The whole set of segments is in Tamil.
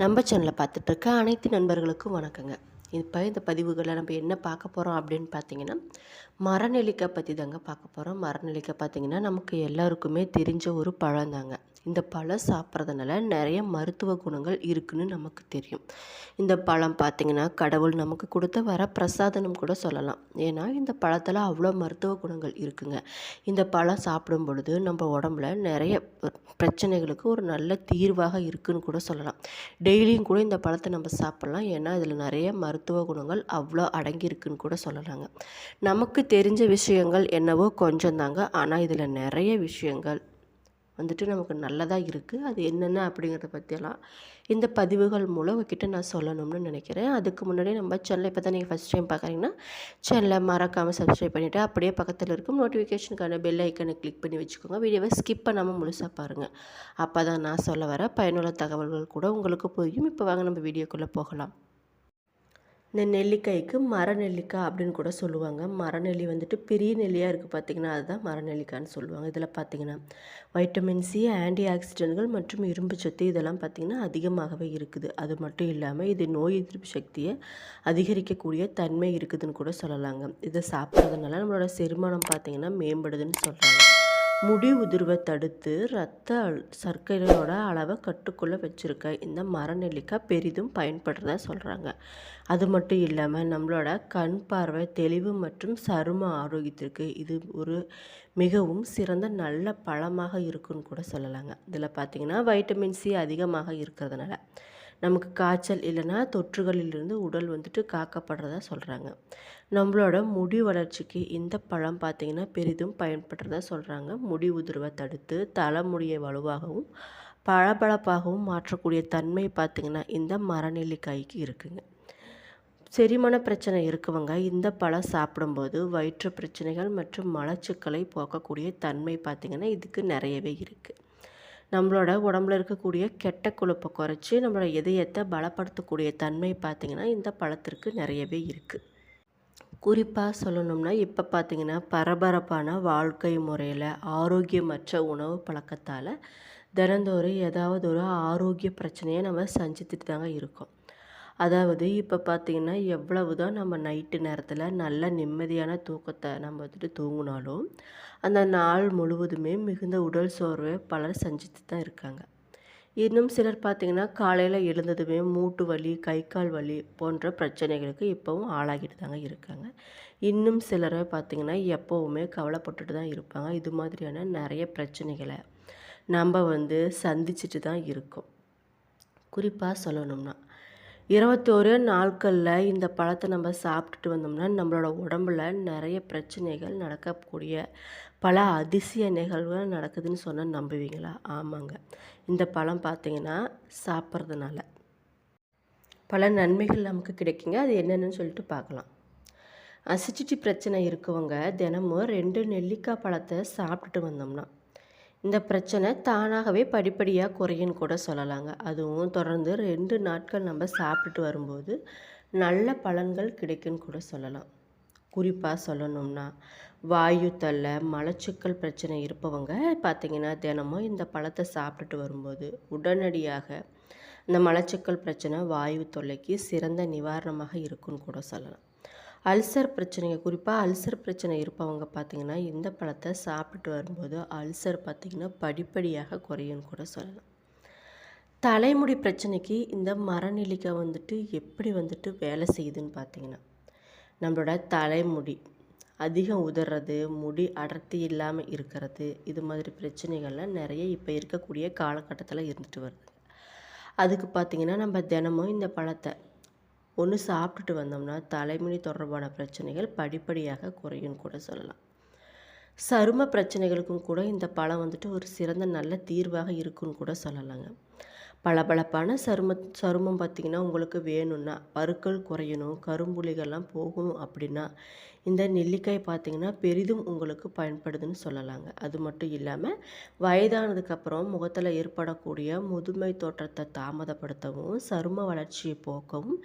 நம்ம சேனலை பார்த்துட்ருக்க அனைத்து நண்பர்களுக்கும் வணக்கங்க. இப்போ இந்த பதிவுகளில் நம்ம என்ன பார்க்க போகிறோம் அப்படின்னு பார்த்தீங்கன்னா, மரநெல்லிக்காய் பற்றி தாங்க பார்க்க போகிறோம். மரநெல்லிக்காய் பார்த்திங்கன்னா நமக்கு எல்லாருக்குமே தெரிஞ்ச ஒரு பழம் தாங்க. இந்த பழம் சாப்பிட்றதுனால நிறைய மருத்துவ குணங்கள் இருக்குதுன்னு நமக்கு தெரியும். இந்த பழம் பார்த்திங்கன்னா கடவுள் நமக்கு கொடுத்த வர பிரசாதனம் கூட சொல்லலாம். ஏன்னா இந்த பழத்தில் அவ்வளோ மருத்துவ குணங்கள் இருக்குங்க. இந்த பழம் சாப்பிடும் பொழுது நம்ம உடம்புல நிறைய பிரச்சனைகளுக்கு ஒரு நல்ல தீர்வாக இருக்குதுன்னு கூட சொல்லலாம். டெய்லியும் கூட இந்த பழத்தை நம்ம சாப்பிட்லாம். ஏன்னா இதில் நிறைய மருத்துவ குணங்கள் அவ்வளோ அடங்கியிருக்குன்னு கூட சொல்லலாங்க. நமக்கு தெரிஞ்ச விஷயங்கள் என்னவோ கொஞ்சம் தாங்க. ஆனால் இதில் நிறைய விஷயங்கள் வந்துட்டு நமக்கு நல்லதாக இருக்குது. அது என்னென்ன அப்படிங்கிறத பற்றியெல்லாம் இந்த பதிவுகள் மூலம் உங்ககிட்ட நான் சொல்லணும்னு நினைக்கிறேன். அதுக்கு முன்னாடி நம்ம சேனலை இப்போ தான் நீங்கள் ஃபஸ்ட் டைம் பார்க்குறீங்கன்னா சேனலை மறக்காமல் சப்ஸ்கிரைப் பண்ணிவிட்டு அப்படியே பக்கத்தில் இருக்கும் நோட்டிஃபிகேஷனுக்கான பெல் ஐக்கனை கிளிக் பண்ணி வச்சுக்கோங்க. வீடியோவை ஸ்கிப் பண்ணாமல் முழுசாக பாருங்கள். அப்போ தான் நான் சொல்ல வர பயனுள்ள தகவல்கள் கூட உங்களுக்கு புரியும். இப்போ வாங்க நம்ம வீடியோக்குள்ளே போகலாம். இந்த நெல்லிக்காய்க்கு மரநெல்லிக்காய் அப்படின்னு கூட சொல்லுவாங்க. மரநெல்லி வந்துட்டு பெரிய நெல்லியாக இருக்குது பார்த்திங்கன்னா, அதுதான் மரநெல்லிக்காய்ன்னு சொல்லுவாங்க. இதில் பார்த்திங்கன்னா வைட்டமின் சி, ஆன்டி ஆக்சிடென்ட்கள் மற்றும் இரும்பு சத்து இதெல்லாம் பார்த்திங்கன்னா அதிகமாகவே இருக்குது. அது மட்டும் இல்லாமல் இது நோய் எதிர்ப்பு சக்தியை அதிகரிக்கக்கூடிய தன்மை இருக்குதுன்னு கூட சொல்லலாங்க. இதை சாப்பிட்றதுனால நம்மளோட செரிமானம் பார்த்திங்கன்னா மேம்படுதுன்னு சொல்கிறாங்க. முடி உதிர்வை தடுத்து சர்க்கரையோட அளவை கட்டுக்குள்ளே வச்சுருக்க இந்த மரநெல்லிக்காய் பெரிதும் பயன்படுறதா சொல்கிறாங்க. அது மட்டும் இல்லாமல் நம்மளோட கண் பார்வை தெளிவு மற்றும் சரும ஆரோக்கியத்திற்கு இது ஒரு மிகவும் சிறந்த நல்ல பழமாக இருக்குன்னு கூட சொல்லலாங்க. இதில் பார்த்திங்கன்னா வைட்டமின் சி அதிகமாக இருக்கிறதுனால நமக்கு காய்ச்சல் இல்லைன்னா தொற்றுகளிலிருந்து உடல் வந்துட்டு காக்கப்படுறதா சொல்கிறாங்க. நம்மளோட முடி வளர்ச்சிக்கு இந்த பழம் பார்த்திங்கன்னா பெரிதும் பயன்படுறதா சொல்கிறாங்க. முடி உதிர்வை தடுத்து தலைமுடியை வலுவாகவும் பளபளப்பாகவும் மாற்றக்கூடிய தன்மை பார்த்திங்கன்னா இந்த மரநெல்லிக்காய்க்கு இருக்குங்க. செரிமான பிரச்சனை இருக்கவங்க இந்த பழம் சாப்பிடும்போது வயிற்று பிரச்சனைகள் மற்றும் மலச்சிக்கலை போக்கக்கூடிய தன்மை பார்த்திங்கன்னா இதுக்கு நிறையவே இருக்குது. நம்மளோட உடம்புல இருக்கக்கூடிய கெட்ட கொழுப்பை குறைச்சி நம்மளோட இதயத்தை பலப்படுத்தக்கூடிய தன்மை பார்த்திங்கன்னா இந்த பழத்திற்கு நிறையவே இருக்குது. குறிப்பாக சொல்லணும்னா இப்போ பார்த்திங்கன்னா பரபரப்பான வாழ்க்கை முறையில் ஆரோக்கியமற்ற உணவு பழக்கத்தால் தினந்தோறும் ஏதாவது ஒரு ஆரோக்கிய பிரச்சனையை நம்ம சந்தித்துட்டு தாங்க இருக்கோம். அதாவது இப்போ பார்த்திங்கன்னா எவ்வளவு தான் நம்ம நைட்டு நேரத்தில் நல்ல நிம்மதியான தூக்கத்தை நம்ம வந்துட்டு தூங்கினாலும் அந்த நாள் முழுவதுமே மிகுந்த உடல் சோர்வை பலர் சந்தித்து தான் இருக்காங்க. இன்னும் சிலர் பார்த்திங்கன்னா காலையில் எழுந்ததுமே மூட்டு வலி, கை கால் வலி போன்ற பிரச்சனைகளுக்கு இப்போவும் ஆளாகிட்டு தாங்க இருக்காங்க. இன்னும் சிலரை பார்த்திங்கன்னா எப்போவுமே கவலைப்பட்டுட்டு தான் இருப்பாங்க. இது மாதிரியான நிறைய பிரச்சனைகளை நம்ம சந்திச்சுட்டு தான் இருக்கோம். குறிப்பாக சொல்லணும்னா 21 நாட்களில் இந்த பழத்தை நம்ம சாப்பிட்டுட்டு வந்தோம்னா நம்மளோட உடம்புல நிறைய பிரச்சனைகள் நடக்கக்கூடிய பல அதிசய நிகழ்வுகள் நடக்குதுன்னு சொன்னால் நம்புவீங்களா? ஆமாங்க. இந்த பழம் பார்த்திங்கன்னா சாப்பிட்றதுனால பல நன்மைகள் நமக்கு கிடைக்குங்க. அது என்னென்னு சொல்லிட்டு பார்க்கலாம். அசிடிட்டி பிரச்சனை இருக்கவங்க தினமும் 2 நெல்லிக்காய் பழத்தை சாப்பிட்டுட்டு வந்தோம்னா இந்த பிரச்சனை தானாகவே படிப்படியாக குறையுன்னு கூட சொல்லலாங்க. அதுவும் தொடர்ந்து 2 நாட்கள் நம்ம சாப்பிட்டுட்டு வரும்போது நல்ல பலன்கள் கிடைக்குன்னு கூட சொல்லலாம். குறிப்பாக சொல்லணும்னா வாயு தொல்லை, மலச்சிக்கல் பிரச்சனை இருப்பவங்க பார்த்திங்கன்னா தினமும் இந்த பழத்தை சாப்பிட்டுட்டு வரும்போது உடனடியாக இந்த மலச்சிக்கல் பிரச்சனை, வாயு தொல்லைக்கு சிறந்த நிவாரணமாக இருக்குன்னு கூட சொல்லலாம். அல்சர் பிரச்சனைங்க, குறிப்பாக அல்சர் பிரச்சனை இருப்பவங்க பார்த்திங்கன்னா இந்த பழத்தை சாப்பிட்டு வரும்போது அல்சர் பார்த்திங்கன்னா படிப்படியாக குறையும்னு கூட சொல்லலாம். தலைமுடி பிரச்சனைக்கு இந்த மரநெல்லிக்காய் எப்படி வேலை செய்யுதுன்னு பார்த்திங்கன்னா நம்மளோட தலைமுடி அதிகம் உதறது, முடி அடர்த்தி இல்லாமல் இருக்கிறது, இது மாதிரி பிரச்சனைகள்லாம் நிறைய இப்போ இருக்கக்கூடிய காலகட்டத்தில் இருந்துட்டு வருது. அதுக்கு பார்த்திங்கன்னா நம்ம தினமும் இந்த பழத்தை ஒன்று சாப்பிட்டுட்டு வந்தோம்னா தலைமுடி தொடர்பான பிரச்சனைகள் படிப்படியாக குறையும் கூட சொல்லலாம். சரும பிரச்சனைகளுக்கும் கூட இந்த பழம் ஒரு சிறந்த நல்ல தீர்வாக இருக்குன்னு கூட சொல்லலாங்க. பளபளப்பான சருமம் பார்த்திங்கன்னா உங்களுக்கு வேணும்னா, பருக்கள் குறையணும், கரும்புள்ளிகள்லாம் போகணும் அப்படின்னா இந்த நெல்லிக்காய் பார்த்திங்கன்னா பெரிதும் உங்களுக்கு பயன்படுதுன்னு சொல்லலாங்க. அது மட்டும் இல்லாமல் வயதானதுக்கப்புறம் முகத்தில் ஏற்படக்கூடிய முதுமை தோற்றத்தை தாமதப்படுத்தவும் சரும வளர்ச்சியை போக்கவும்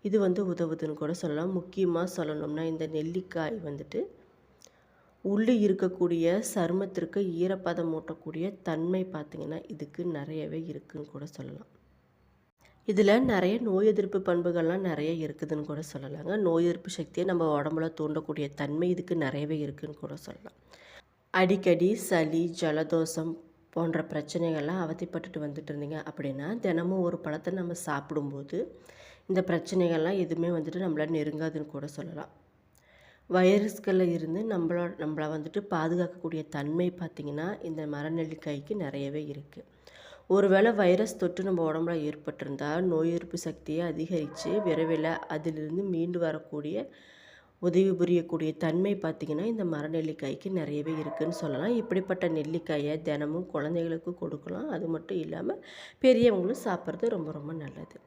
இது உதவுதுன்னு கூட சொல்லலாம். முக்கியமாக சொல்லணும்னா இந்த நெல்லிக்காய் உள்ளே இருக்கக்கூடிய சருமத்திற்கு ஈரப்பதம் ஊட்டக்கூடிய தன்மை பார்த்திங்கன்னா இதுக்கு நிறையவே இருக்குதுன்னு கூட சொல்லலாம். இதில் நிறைய நோய் எதிர்ப்பு பண்புகள்லாம் நிறைய இருக்குதுன்னு கூட சொல்லலாங்க. நோய் எதிர்ப்பு சக்தியை நம்ம உடம்புல தூண்டக்கூடிய தன்மை இதுக்கு நிறையவே இருக்குதுன்னு கூட சொல்லலாம். அடிக்கடி சளி, ஜலதோஷம் போன்ற பிரச்சனைகள்லாம் அவதிப்பட்டுட்டு வந்துட்டு இருந்தீங்க அப்படின்னா, தினமும் ஒரு பழத்தை நம்ம சாப்பிடும்போது இந்த பிரச்சனைகள்லாம் எதுவுமே வந்துட்டு நம்மள நெருங்காதுன்னு கூட சொல்லலாம். வைரஸ்களில் இருந்து நம்மளை வந்துட்டு பாதுகாக்கக்கூடிய தன்மை பார்த்திங்கன்னா இந்த மரநெல்லிக்காய்க்கு நிறையவே இருக்குது. ஒருவேளை வைரஸ் தொற்று நம்ம உடம்புல ஏற்பட்டிருந்தால் நோய் எதிர்ப்பு சக்தியை அதிகரித்து விரைவில் அதிலிருந்து மீண்டு வரக்கூடிய உதவி புரியக்கூடிய தன்மை பார்த்திங்கன்னா இந்த மரநெல்லிக்காய்க்கு நிறையவே இருக்குதுன்னு சொல்லலாம். இப்படிப்பட்ட நெல்லிக்காயை தினமும் குழந்தைகளுக்கு கொடுக்கலாம். அது மட்டும் இல்லாமல் பெரியவங்களும் சாப்பிட்றது ரொம்ப ரொம்ப நல்லது.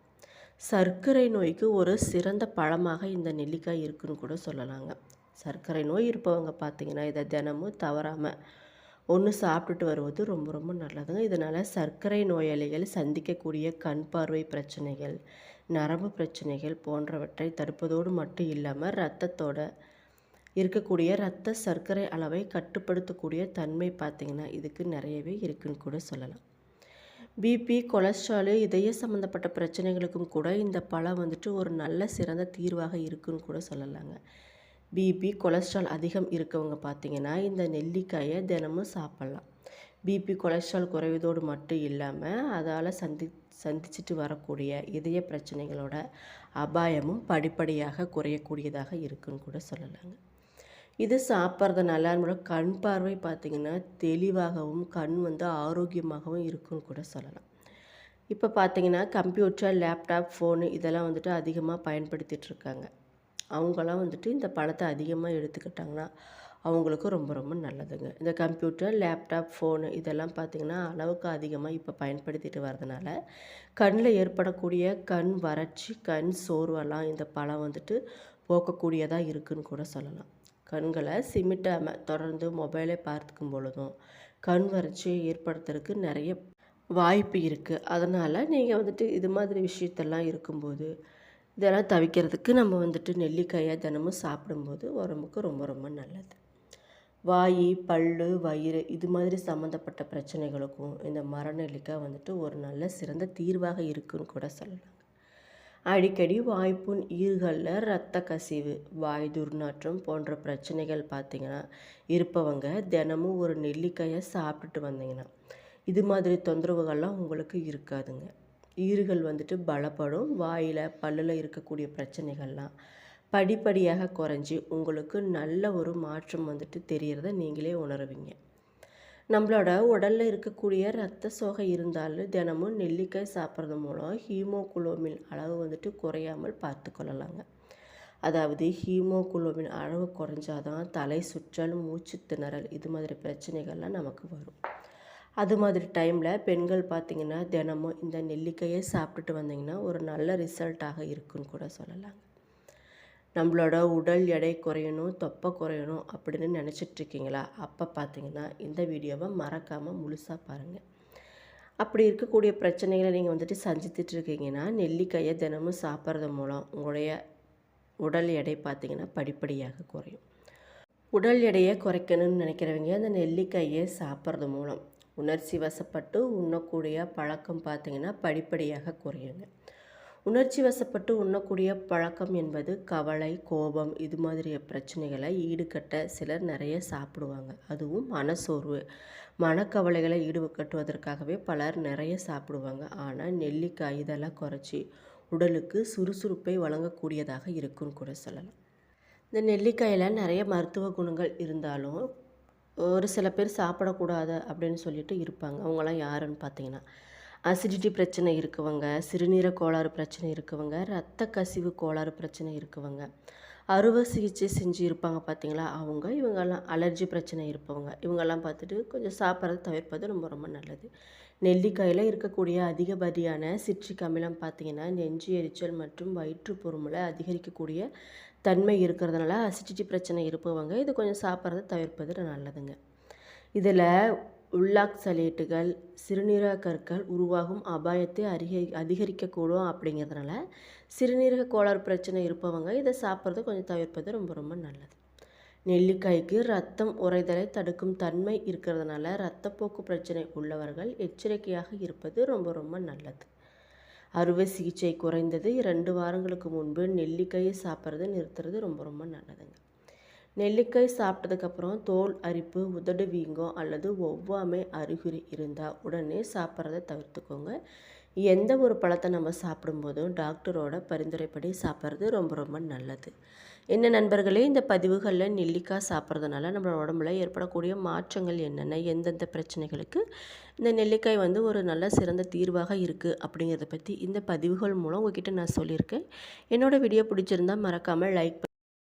சர்க்கரை நோய்க்கு ஒரு சிறந்த பழமாக இந்த நெல்லிக்காய் இருக்குதுன்னு கூட சொல்லலாங்க. சர்க்கரை நோய் இருப்பவங்க பார்த்திங்கன்னா இதை தினமும் தவறாமல் ஒன்று சாப்பிட்டுட்டு வருவது ரொம்ப ரொம்ப நல்லதுங்க. இதனால் சர்க்கரை நோயாளிகள் சந்திக்கக்கூடிய கண் பார்வை பிரச்சனைகள், நரம்பு பிரச்சனைகள் போன்றவற்றை தடுப்பதோடு மட்டும் இல்லாமல் இரத்தத்தோட இருக்கக்கூடிய இரத்த சர்க்கரை அளவை கட்டுப்படுத்தக்கூடிய தன்மை பார்த்திங்கன்னா இதுக்கு நிறையவே இருக்குன்னு கூட சொல்லலாம். பிபி, கொலஸ்ட்ராலு, இதய சம்மந்தப்பட்ட பிரச்சனைகளுக்கும் கூட இந்த பழம் வந்துட்டு ஒரு நல்ல சிறந்த தீர்வாக இருக்குன்னு கூட சொல்லலாங்க. பிபி, கொலஸ்ட்ரால் அதிகம் இருக்கவங்க பார்த்திங்கன்னா இந்த நெல்லிக்காயை தினமும் சாப்பிட்லாம். பிபி, கொலஸ்ட்ரால் குறைவதோடு மட்டும் இல்லாமல் அதால் சந்திச்சுட்டு வரக்கூடிய இதய பிரச்சனைகளோட அபாயமும் படிப்படியாக குறையக்கூடியதாக இருக்குன்னு கூட சொல்லலாங்க. இது சாப்பிட்றதுனால நம்மளோட கண் பார்வை பார்த்திங்கன்னா தெளிவாகவும் கண் ஆரோக்கியமாகவும் இருக்குன்னு கூட சொல்லலாம். இப்போ பார்த்திங்கன்னா கம்ப்யூட்டர், லேப்டாப், ஃபோனு இதெல்லாம் வந்துட்டு அதிகமாக பயன்படுத்திகிட்ருக்காங்க. அவங்களாம் வந்துட்டு இந்த பழத்தை அதிகமாக எடுத்துக்கிட்டாங்கன்னா அவங்களுக்கு ரொம்ப ரொம்ப நல்லதுங்க. இந்த கம்ப்யூட்டர், லேப்டாப், ஃபோனு இதெல்லாம் பார்த்திங்கன்னா அளவுக்கு அதிகமாக இப்போ பயன்படுத்திட்டு வரதுனால கண்ணில் ஏற்படக்கூடிய கண் வறட்சி, கண் சோர்வெல்லாம் இந்த பழம் வந்துட்டு போக்கக்கூடியதாக இருக்குதுன்னு கூட சொல்லலாம். கண்களை சிமிட்டாமல் தொடர்ந்து மொபைலை பார்த்துக்கும் பொழுதும் கண் வறட்சியை ஏற்படுத்துறதுக்கு நிறைய வாய்ப்பு இருக்குது. அதனால் நீங்கள் வந்துட்டு இது மாதிரி விஷயத்தெல்லாம் இருக்கும்போது இதெல்லாம் தவிர்க்கிறதுக்கு நம்ம வந்துட்டு நெல்லிக்காயை தினமும் சாப்பிடும்போது உடம்புக்கு ரொம்ப ரொம்ப நல்லது. வாய், பல், வயிறு இது மாதிரி சம்மந்தப்பட்ட பிரச்சனைகளுக்கும் இந்த மரநெல்லிக்காய் வந்துட்டு ஒரு நல்ல சிறந்த தீர்வாக இருக்குன்னு கூட சொல்லலாம். அடிக்கடி வாய்ப்புண், ஈறுகளில் இரத்த கசிவு, வாய் துர்நாற்றம் போன்ற பிரச்சனைகள் பார்த்திங்கன்னா இருப்பவங்க தினமும் ஒரு நெல்லிக்காயை சாப்பிட்டுட்டு வந்தீங்கன்னா இது மாதிரி தொந்தரவுகள்லாம் உங்களுக்கு இருக்காதுங்க. ஈறுகள் வந்துட்டு பலப்படும். வாயில், பல்லில் இருக்கக்கூடிய பிரச்சனைகள்லாம் படிப்படியாக குறைஞ்சி உங்களுக்கு நல்ல ஒரு மாற்றம் வந்துட்டு தெரியறத நீங்களே உணருவீங்க. நம்மளோட உடலில் இருக்கக்கூடிய இரத்த சோகை இருந்தாலும் தினமும் நெல்லிக்காய் சாப்பிட்றது மூலம் ஹீமோகுளோபின் அளவு வந்துட்டு குறையாமல் பார்த்து கொள்ளலாங்க. அதாவது ஹீமோகுளோபின் அளவு குறைஞ்சாதான் தலை சுற்றல், மூச்சு திணறல் இது மாதிரி பிரச்சனைகள்லாம் நமக்கு வரும். அது மாதிரி டைமில் பெண்கள் பார்த்திங்கன்னா தினமும் இந்த நெல்லிக்காயை சாப்பிட்டுட்டு வந்தீங்கன்னா ஒரு நல்ல ரிசல்ட்டாக இருக்குன்னு கூட சொல்லலாங்க. நம்மளோட உடல் எடை குறையணும், தொப்பை குறையணும் அப்படின்னு நினச்சிட்ருக்கீங்களா? அப்போ பார்த்தீங்கன்னா இந்த வீடியோவை மறக்காமல் முழுசாக பாருங்கள். அப்படி இருக்கக்கூடிய பிரச்சனைகளை நீங்கள் வந்துட்டு சந்தித்துட்ருக்கீங்கன்னா நெல்லிக்காயை தினமும் சாப்பிட்றது மூலம் உங்களுடைய உடல் எடை பார்த்திங்கன்னா படிப்படியாக குறையும். உடல் எடையை குறைக்கணும்னு நினைக்கிறவங்க அந்த நெல்லிக்காயை சாப்பிட்றது மூலம் உணர்ச்சி வசப்பட்டு உண்ணக்கூடிய பழக்கம் பார்த்திங்கன்னா படிப்படியாக குறையுங்க. உணர்ச்சி வசப்பட்டு உண்ணக்கூடிய பழக்கம் என்பது கவலை, கோபம் இது மாதிரி பிரச்சனைகளை ஈடுகட்ட சிலர் நிறைய சாப்பிடுவாங்க. அதுவும் மனசோர்வு, மனக்கவலைகளை ஈடுகட்டுவதற்காகவே பலர் நிறைய சாப்பிடுவாங்க. ஆனால் நெல்லிக்காய் இதெல்லாம் குறைச்சி உடலுக்கு சுறுசுறுப்பை வழங்கக்கூடியதாக இருக்குன்னு கூட சொல்லலாம். இந்த நெல்லிக்காயில் நிறைய மருத்துவ குணங்கள் இருந்தாலும் ஒரு சில பேர் சாப்பிடக்கூடாது அப்படின்னு சொல்லிட்டு இருப்பாங்க. அவங்களாம் யாருன்னு பார்த்தீங்கன்னா அசிடிட்டி பிரச்சனை இருக்கவங்க, சிறுநீரக கோளாறு பிரச்சனை இருக்கவங்க, இரத்த கசிவு கோளாறு பிரச்சனை இருக்கவங்க, அறுவை சிகிச்சை செஞ்சு இருப்பாங்க பார்த்தீங்களா இவங்கெல்லாம் அலர்ஜி பிரச்சனை இருப்பவங்க இவங்கெல்லாம் பார்த்துட்டு கொஞ்சம் சாப்பிட்றத தவிர்ப்பது ரொம்ப ரொம்ப நல்லது. நெல்லிக்காயில் இருக்கக்கூடிய அதிகப்படியான சிட்ரிக் அமிலம் பார்த்திங்கன்னா நெஞ்சு எரிச்சல் மற்றும் வயிற்றுப்பொருமலை அதிகரிக்கக்கூடிய தன்மை இருக்கிறதுனால அசிடிட்டி பிரச்சனை இருப்பவங்க இது கொஞ்சம் சாப்பிட்றத தவிர்ப்பது நல்லதுங்க. இதில் உள்ளாக்சலேட்டுகள், சிறுநீரக கற்கள் உருவாகும் அபாயத்தை அதிகரிக்கக்கூடும். அப்படிங்கிறதுனால சிறுநீரக கோளாறு பிரச்சனை இருப்பவங்க இதை சாப்பிட்றத கொஞ்சம் தவிர்ப்பது ரொம்ப ரொம்ப நல்லது. நெல்லிக்காய்க்கு ரத்தம் உறைதலை தடுக்கும் தன்மை இருக்கிறதுனால இரத்தப்போக்கு பிரச்சனை உள்ளவர்கள் எச்சரிக்கையாக இருப்பது ரொம்ப ரொம்ப நல்லது. அறுவை சிகிச்சை குறைந்தது 2 வாரங்களுக்கு முன்பு நெல்லிக்காயை சாப்பிட்றத நிறுத்துறது ரொம்ப ரொம்ப நல்லதுங்க. நெல்லிக்காய் சாப்பிட்டதுக்கப்புறம் தோல் அரிப்பு, உதடு வீங்கம் அல்லது ஒவ்வாமை அறிகுறி இருந்தால் உடனே சாப்பிட்றத தவிர்த்துக்கோங்க. எந்த ஒரு பழத்தை நம்ம சாப்பிடும்போதும் டாக்டரோட பரிந்துரைப்படி சாப்பிட்றது ரொம்ப ரொம்ப நல்லது. என்ன நண்பர்களே, இந்த பதிவுகளில் நெல்லிக்காய் சாப்பிட்றதுனால நம்மளோட உடம்புல ஏற்படக்கூடிய மாற்றங்கள் என்னென்ன, எந்தெந்த பிரச்சனைகளுக்கு இந்த நெல்லிக்காய் ஒரு நல்ல சிறந்த தீர்வாக இருக்குது அப்படிங்கிறத பற்றி இந்த பதிவுகள் மூலம் உங்ககிட்ட நான் சொல்லியிருக்கேன். என்னோடய வீடியோ பிடிச்சிருந்தால் மறக்காமல் லைக்